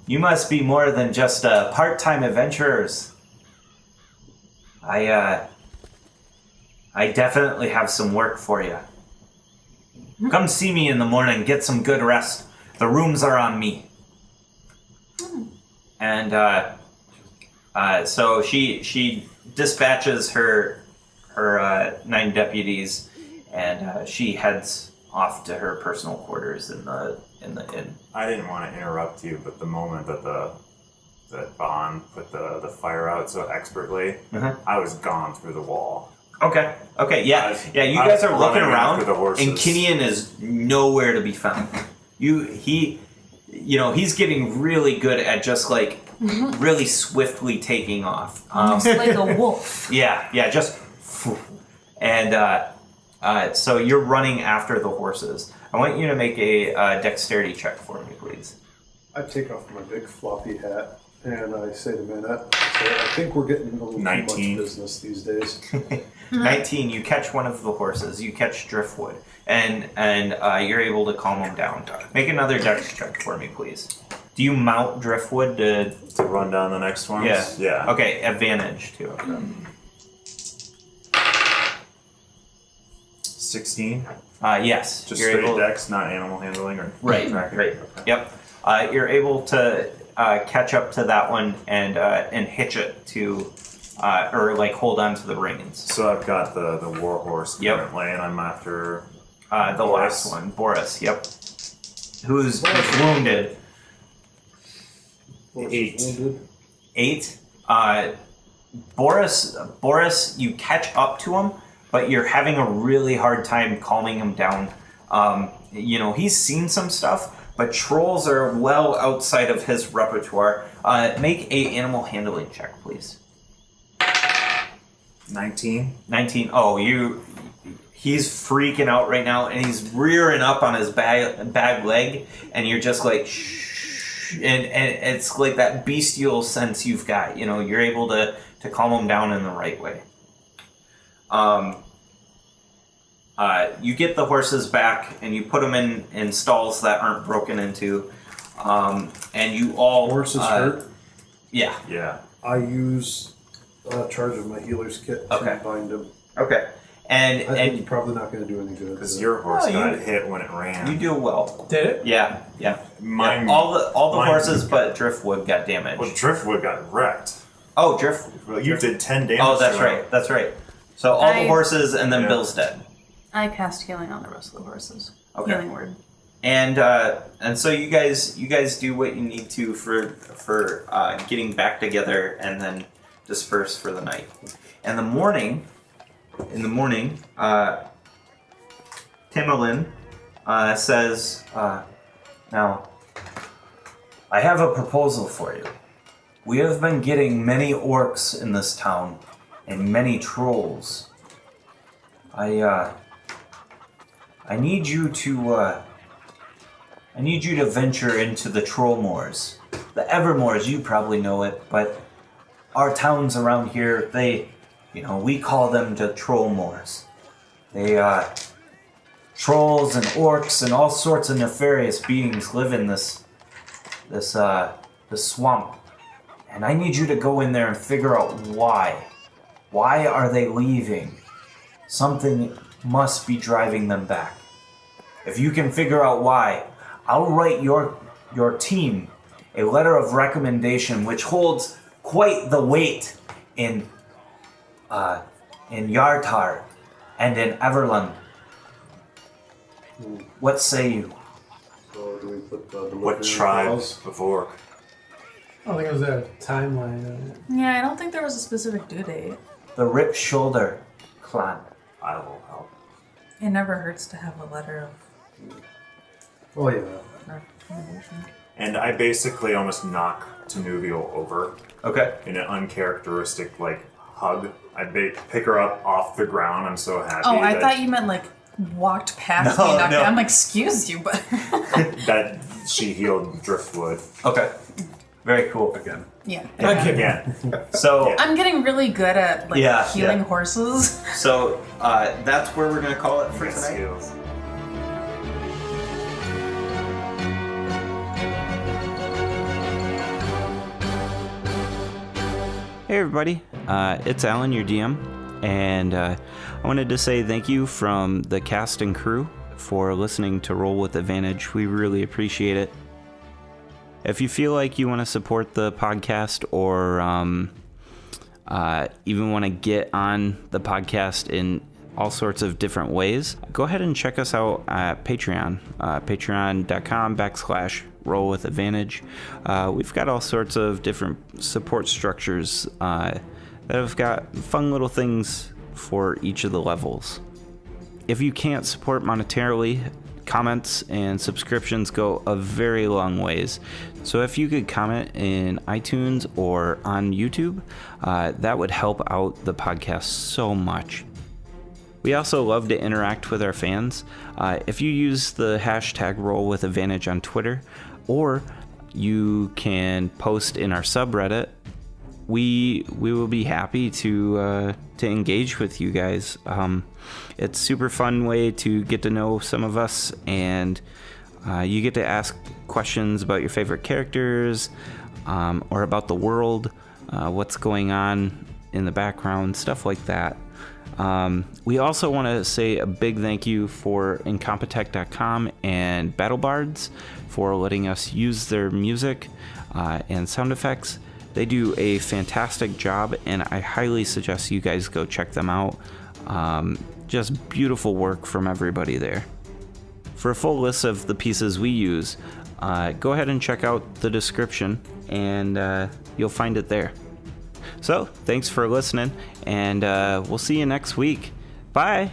you must be more than just part-time adventurers. I definitely have some work for you. Come see me in the morning. Get some good rest. The rooms are on me." And so she dispatches her 9 deputies, and she heads off to her personal quarters in the inn. I didn't want to interrupt you, but the moment that Bond put the fire out so expertly, I was gone through the wall. Okay. Yeah. You I guys was are looking running around, after the horses. and Kinian is nowhere to be found. He's getting really good at just like really swiftly taking off. Almost like a wolf. Yeah, just, and so you're running after the horses. I want you to make a dexterity check for me, please. I take off my big floppy hat and I say to Manette, I think we're getting a little 19. too much business these days. 19. You catch one of the horses. You catch Driftwood, and you're able to calm him down. Make another dex check for me, please. Do you mount Driftwood to run down the next ones? Yeah. Okay, advantage too. 16. Yes. Just you're straight able. dex, not animal handling, or Right. Yep. You're able to catch up to that one and hitch it to, or like hold on to the reins. So I've got the war horse Yep. currently, and I'm after The Boris. last one, Boris. Yep. Who's wounded? 8. 8. Boris, you catch up to him, but you're having a really hard time calming him down. He's seen some stuff, but trolls are well outside of his repertoire. Make a animal handling check, please. 19. 19. Oh, he's freaking out right now, and he's rearing up on his bag leg, and you're just like, shh, and it's like that bestial sense you've got. You're able to calm him down in the right way. You get the horses back, and you put them in stalls that aren't broken into, and you all... Horses hurt. Yeah. Yeah. I use a charge of my healer's kit to Okay. bind him. Okay. I think And it's probably not going to do any good. Because your horse Oh, got you- hit when it ran. you do well. Did it? Yeah. Mine, All the mine- horses but Driftwood got damaged. Well, Driftwood got wrecked. Oh, Driftwood. Well, you did 10 damage. Oh, that's to him. right. That's right. So all the I- horses, and then Yeah. Bill's dead. I cast healing on the rest of the horses. Okay. Healing word. And so you guys do what you need to for getting back together, and then disperse for the night. And in the morning, Tamalyn says, "Now, I have a proposal for you. We have been getting many orcs in this town, and many trolls. I need you to venture into the troll moors. The Evermoors, you probably know it, but our towns around here, they We call them the Trollmores. They, trolls and orcs and all sorts of nefarious beings live in this swamp. And I need you to go in there and figure out why. Why are they leaving? Something must be driving them back. If you can figure out why, I'll write your team a letter of recommendation which holds quite the weight in Yartar and in Everland. What say you? So do we put the What tribes before? I don't think it was a timeline on it. Yeah, I don't think there was a specific due date. The Rip Shoulder clan. I will help. It never hurts to have a letter Oh yeah. of recommendation. And I basically almost knock Tanuvial over Okay. in an uncharacteristic, hug. I pick her up off the ground. I'm so happy Oh, I that, thought you meant walked past No, me. Knocked no. I'm like, excuse you, but that she healed Driftwood. Okay. Very cool. Again. yeah. Again. So Yeah. I'm getting really good at healing yeah. horses. So that's where we're gonna call it for Yes, tonight. skills. Hey everybody, it's Alan, your DM, and I wanted to say thank you from the cast and crew for listening to Roll with Advantage. We really appreciate it. If you feel like you want to support the podcast or even want to get on the podcast in all sorts of different ways, go ahead and check us out at Patreon, patreon.com/rollwithadvantage. We've got all sorts of different support structures that have got fun little things for each of the levels. If you can't support monetarily, comments and subscriptions go a very long ways. So if you could comment in iTunes or on YouTube, that would help out the podcast so much. We also love to interact with our fans. If you use the hashtag #RollWithAdvantage on Twitter, or you can post in our subreddit, we will be happy to engage with you guys. It's a super fun way to get to know some of us, and you get to ask questions about your favorite characters, or about the world, what's going on in the background, stuff like that. We also want to say a big thank you for Incompetech.com and BattleBards for letting us use their music and sound effects. They do a fantastic job, and I highly suggest you guys go check them out. Just beautiful work from everybody there. For a full list of the pieces we use, go ahead and check out the description, and you'll find it there. So, thanks for listening, and we'll see you next week. Bye!